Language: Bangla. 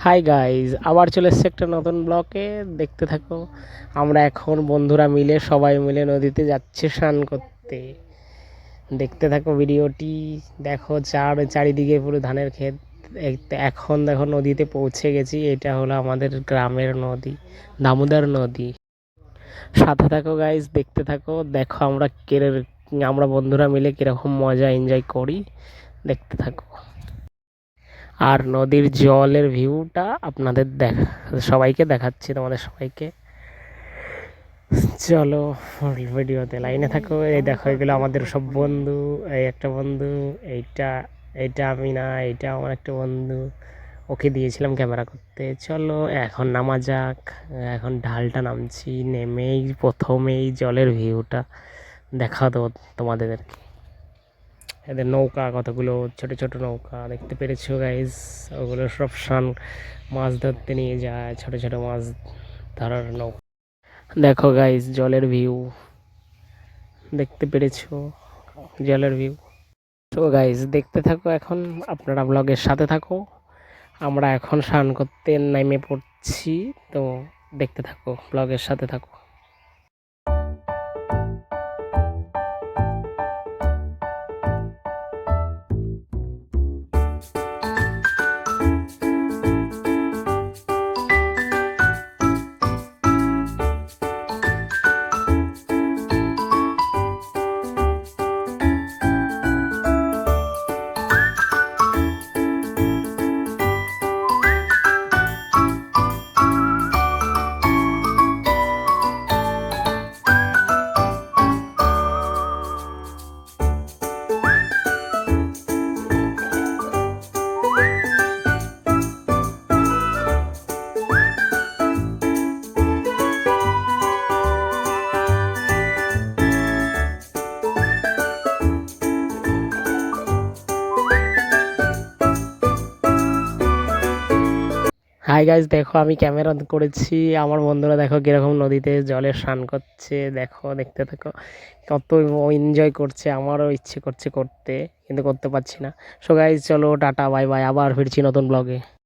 হাই গাইজ, আবার চলে এসছে একটা নতুন ব্লকে। দেখতে থাকো। আমরা এখন বন্ধুরা মিলে সবাই মিলে নদীতে যাচ্ছি স্নান করতে। দেখতে থাকো ভিডিওটি। দেখো চারিদিকে পুরো ধানের ক্ষেত। এখন দেখো নদীতে পৌঁছে গেছি। এটা হলো আমাদের গ্রামের নদী, দামোদর নদী। সাথে থাকো গাইজ, দেখতে থাকো। দেখো আমরা বন্ধুরা মিলে কিরকম মজা এনজয় করি। দেখতে থাকো। আর নদীর জলের ভিউটা আপনাদের সবাইকে দেখাচ্ছি, তোমাদের সবাইকে। চলো ভিডিওতে লাইনে থাকো। এই দেখো, এগুলো আমাদের সব বন্ধু। এই একটা বন্ধু, এইটা এইটা আমি না, এইটা আমার একটা বন্ধু। ওকে দিয়েছিলাম ক্যামেরা করতে। চলো এখন নামা যাক। এখন ঢালটা নামছি, নেমেই প্রথমেই জলের ভিউটা দেখা দেবো তোমাদেরকে। এদের নৌকা, কতগুলো ছোট ছোট নৌকা দেখতে পেরেছো গাইজ। ওগুলো সব মাছ ধরতে নিয়ে যায়, ছোট ছোট মাছ ধরার নৌকা। দেখো গাইজ জলের ভিউ দেখতে পেরেছো, জলের ভিউ। তো গাইজ দেখতে থাকো। এখন আপনারা ব্লগের সাথে থাকো। আমরা এখন স্নান করতে নেমে পড়ছি। তো দেখতে থাকো, ব্লগের সাথে থাকো। হাই গাইজ, দেখো আমি ক্যামেরা করেছি। আমার বন্ধুরা দেখো কিরকম নদীতে জলে স্নান করছে। দেখো, দেখতে থাকো। কত এনজয় করছে। আমারও ইচ্ছে করছে করতে, কিন্তু করতে পারছি না। সো গাইজ চলো টাটা, বাই বাই। আবার ফিরছি নতুন ব্লগে।